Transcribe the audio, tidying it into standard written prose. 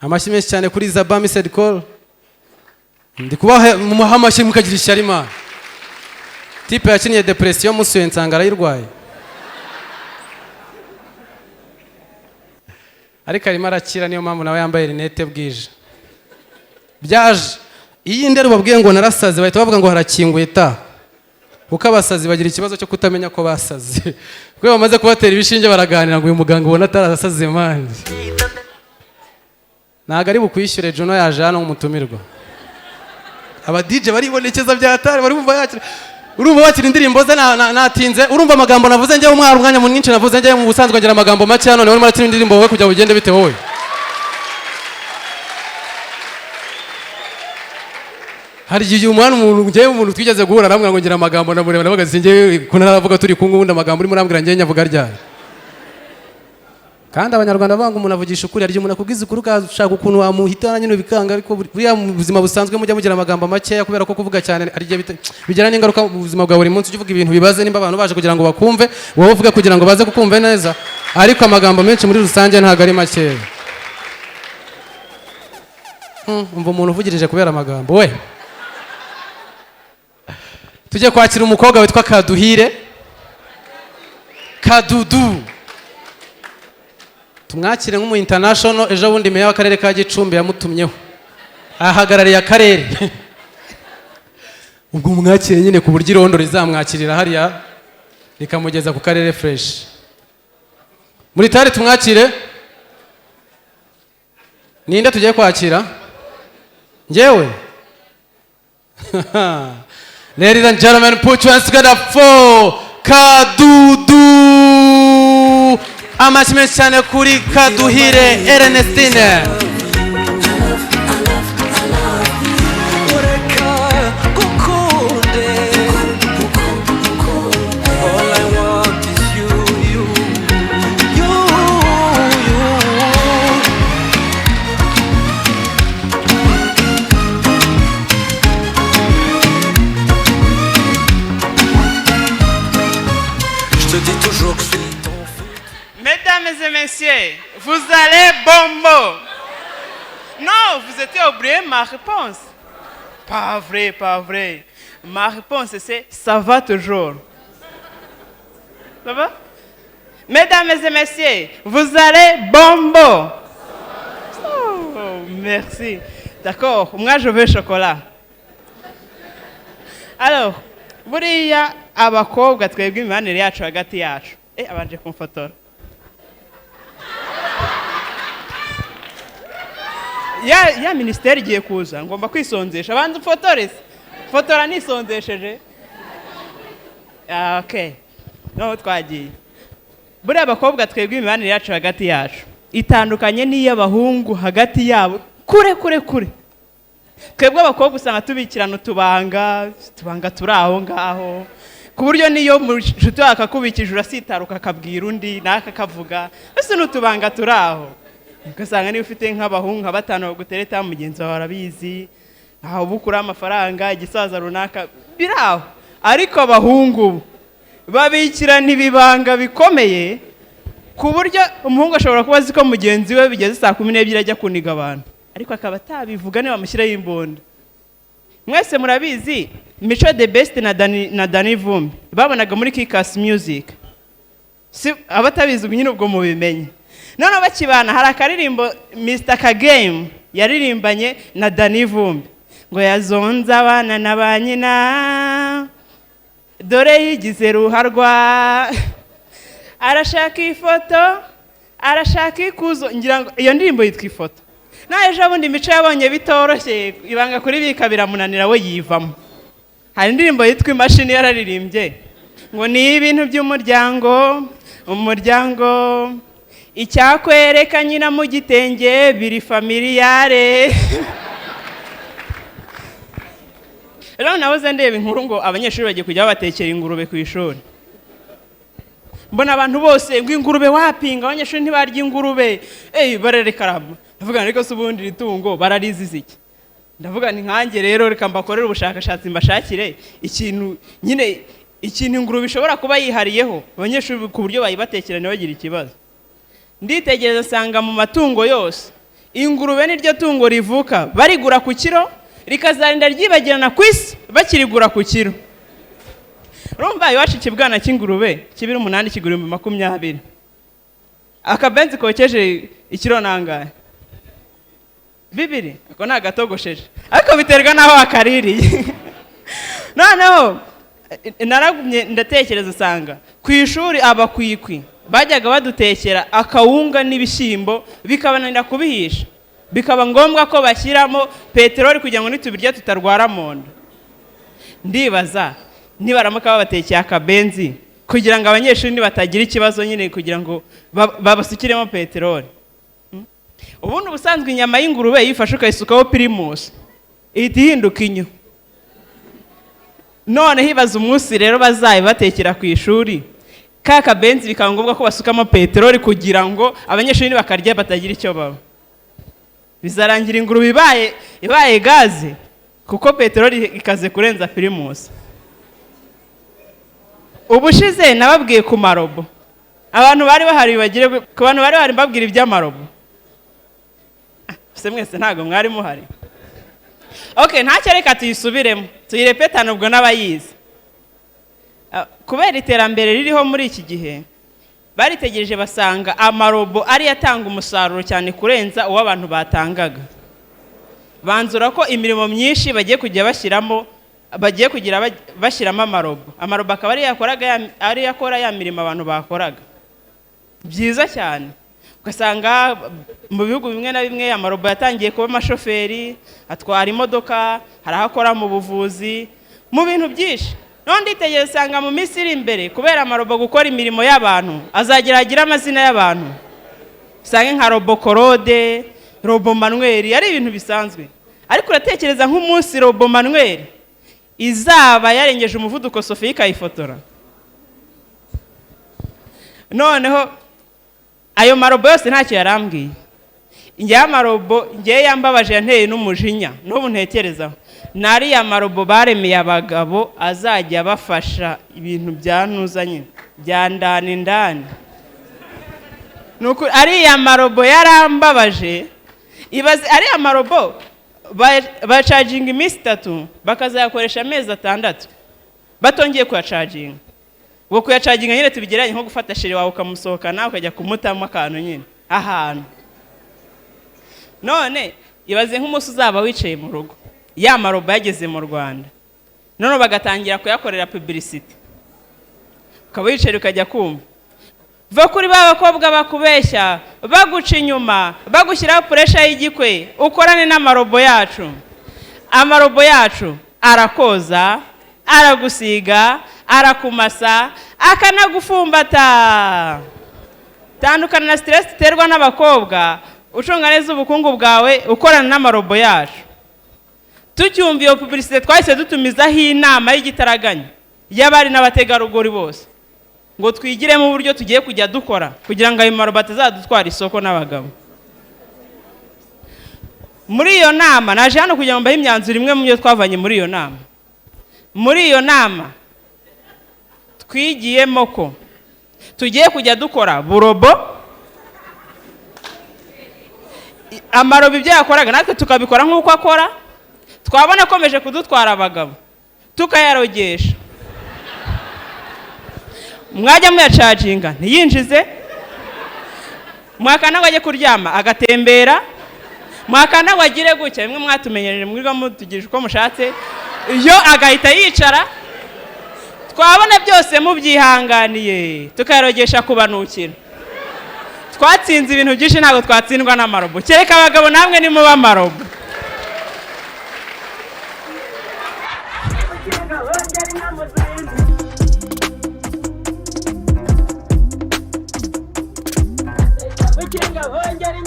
amashyi menshi cyane kuri Zabami said call ndi kubaha mu mahamashi mukagira ishyarima type yakiniye depression musuye nsanga arayirwaye ariko arimo arakira niyo mpamvu nawe yambaye rinete bwije byaje iyi ndero babwiye ngo narasaze bahita bavuga ngo harakinguye ta kuko abasazi bagira ikibazo cyo kutamenya ko basaze kuko bamaze kubatera ibishinge baraganira ngo uyu muganga ubona atarasaze manje naga ari bukwishyure Juno yaje hano nk'umutumirwa aba DJ baribonekeza byatari bari bumva yakira urumva wakira indirimbo ze natinze urumva amagambo navuze njye umwara umwanya mwinshi navuze njye mu busanzwe ngira amagambo make hano none maratira indirimbo wowe kujya ugende bite wowe hari igihe umuntu twigeze guhura namwe ngo ngira amagambo namureba nabaga sinjye kunaravuga turi kungu wundi amagambo uri murambwira njye nyavuga ryari kandi abanyarwanda banga umuntu avugisha ukuri aryo umuntu akubwiza ukuri ukashaka ukuntu wamuhitana nyine bikanga ariko buriya mu buzima busanzwe mujya mugira amagambo make kubera ko kuvuga cyane arigiye bigira n'ingaruka mu buzima bwa buri munsi uvuga ibintu bibaze nimba abantu baje kugira ngo bakumve wowe uvuga kugira ngo baze kukumve neza ariko amagambo menshi muri rusange ntago ari make umva umuntu uvugirije kubera amagambo we tujye kwakira umukobwa witwa Kadudu tumwakire nk'umu international ejo bundi meya w'akarere ka Gicumbi yamutumyeho ahagarariye akarere ubwo umwakire nyine ku buryo irondo rizamwakirira hariya rikamugeza ku karere fresh muri tare tumwakire ninde tugiye kwakira njyewe ladies and gentlemen put your hands together for Kadudu amashyi menshi cyane kuri Kaduhire Ernestine Mesdames et messieurs, vous allez bon mot. Non, vous étiez oublié ma réponse. Pas vrai, pas vrai. Ma réponse c'est ça va toujours. Ça va? Mesdames et messieurs, vous allez bon mot. Oh, merci. D'accord, moi je veux chocolat. Alors, buriya abakobwa twebwe imibanire yacu hagati yacu. Abanje kumfotora. Ya ministeri igiye kuza ngomba kwisonzesha abandi fotorese fotora nisonzesheje okay no twagiye buri abakobwa twebwe imibanire yacu hagati yacu itandukanye n'iy'abahungu hagati yabo kure twebwe abakobwa usanga tubikirana utubanga turi aho ngaho ku buryo niyo mushuti akakubikije urasitaruka akabwira undi naka kavuga ese n'utubanga turi aho ugasanga niba ufite nk'abahungu nka batanu bagutereta mugenzi wawe arabizi aho bukura amafaranga igisaza runaka biraho ariko abahungu babikirana ibibanga bikomeye ku buryo umuhungu ashobora kuba azi ko mugenzi we bigeze saa 12 ajya kuniga abantu ariko akaba atabivuga niba bamushyiraho imbunda mwese murabizi Mico the Best na Dani Vumbi babonaga muri Kikas Music si abatabizi nyine ubwo mubimenye none bakibana hari akaririmbo Mr Kagame yaririmbanye na Dani Vumbi ngo yazonze abana n'abanyina dore yigize ruharwa arashaka ifoto arashaka ikuzo ngira ngo iyo ndirimbo yitwa ifoto naje ejo bundi Mico yabonye bitoroshye ibanga kuri bika biramunanira we yivamo hari indirimbo yitwa imashini yararirimbye ngo ni ibintu by'umuryango umuryango icyakwereka nyina mu gitenge biri familiare rero nabuze ndeba inkuru ngo abanyeshuri bagiye kujya batekera ingurube ku ishuri mbona abantu bose ngo ingurube wapinga abanyeshuri ntibarya ingurube bararekarama ndavuga ariko se ubundi ritungo barariziza iki ndavuga ni nkanjye rero reka mbakorera ubushakashatsi mbashakire ikintu nyine ikintu ingurube ishobora kuba yihariyeho abanyeshuri ku buryo bayibatekerana bagira ikibazo nditegereza sanga mu matungo yose ingurube niryo tungo rivuka barigura ku kiro rikazarinda ryibagirana ku isi bakirigura ku kiro. Urumva iwacu ikibwana cy'ingurube kibiri 8 kigura 20. Akabenzi kokeje ikiro nangahe? 2. Ako na gatogosheje. Ariko biterwa naho akaririye. Noneho naragumye ndatekereza usanga ku ishuri abakwikwi bajyaga badutekera akawunga n'ibishyimbo bikabananira kubihisha, bikaba ngombwa ko bashyiramo peteroli kugira ngo nitubirya tutarwara mu nda. Ndibaza nibaramuka babatekeye akabenzi kugira ngo abanyeshuri batagira ikibazo nyine kugira ngo babasukiremo peteroli. Ubundi ubusanzwe inyama y'ingurube yifashe ukayisukaho primus ihita ihinduka inyo. None hibaza umunsi rero bazaye batekera ku ishuri kaka benzi bikaba ngombwa ko basukamo peteroli kugira ngo abanyeshuri bakarya batagira icyo baba. Bizarangira ingurube ibaye gaze kuko peteroli ikaze kurenza primus. Ubushize nababwiye ku marobo. Abantu bari bahari bagire ku bantu bari bahari mbabwira iby'amarobo. Se mwese ntago mwari muhari. Okay, ntacyo reka tuyisubiremo. Tuyirepetana ubwo n'abayizi. Kubera iterambere ririho muri iki gihe baritegereje basanga amarobo ari yatanga umusaruro cyane kurenza uwo abantu batangaga. Banzura ko imirimo myinshi bagiye kujya bashyiramo amarobo. Amarobo akaba ari yakora ya mirimo abantu bakoraga. Byiza cyane. Ugasanga mu bihugu bimwe na bimwe amarobo yatangiye kuba amashoferi, atwara imodoka, harahakora mu buvuzi, mu bintu byinshi. None nditegereza usanga mu minsi iri imbere kubera amarobo gukora imirimo y'abantu agira amazina y'abantu. Usanga nka robo korode, robo manuel, ari ibintu bisanzwe. Ariko uratekereza nk'umunsi robo manuel izaba yarengeje umuvuduko Sophie ikayifotora. Noneho ayo marobo yose ntacyo yarambwiye. Njye amarobo ngiye yambabaje yanteye n'umujinya n'ubu ntekerezaho. Nari ya marobo baremeye abagabo azajya bafasha ibintu byanuzanye bya ndani. Nuko ari ya marobo yarambabaje. Ibaze ari ya marobo bacaginga iminsi 3 bakazayakoresha amezi 6 batongeye kuyacaginga. Ubwo kuyacaginga nyine tubigeranye nko gufata sheri wawe ukamusohokana ukajya kumutamo akantu nyine ahantu. None ibaze nk'umunsi uzaba wicaye mu rugo ya marobo yageze mu Rwanda, none bagatangira kuyakorera publicity, ukaba wicaye ukajya kumva va kuri bakobwa bakubeshya baguca inyuma bagushyiraho pressure y'igikwe ukorane n'amarobo yacu. Amarobo yacu arakoza, aragusiga, arakumasa, akanagufumbata. Tandukana na stress iterwa n'abakobwa ucunga neza ubukungu bwawe ukorana n'amarobo yacu. Tucyumva iyo publicité twahise dutumizaho inama y'igitaraganya y'abari n'abategarugori bose ngo twigire mu buryo tugiye kujya dukora kugira ngo ayo marobo atazadutwara isoko n'abagabo. Muri iyo nama naje hano kugira ngo mbahe imyanzuro imwe mu byo twavanye muri iyo nama. Muri iyo nama twigiyemo ko tugiye kujya dukora burobo, amarobo ibyo yakoraga natwe tukabikora nk'uko akora, twabona akomeje kudutwara abagabo tukayarogesha. Mwajya muyacaginga ntiyinjize, mwakana ngo ajye kuryama agatembera, mwakana ngo agire gutya, bimwe mwatumenyereje mwirwa mutugirije uko mushatse, iyo agahita yicara. Twabona byose mubyihanganiye tukayarogesha kubanukira. Twatsinze ibintu byinshi ntabwo twatsindwa n'amarobo. Kereka abagabo namwe ni muba amarobo. Wikinga hongera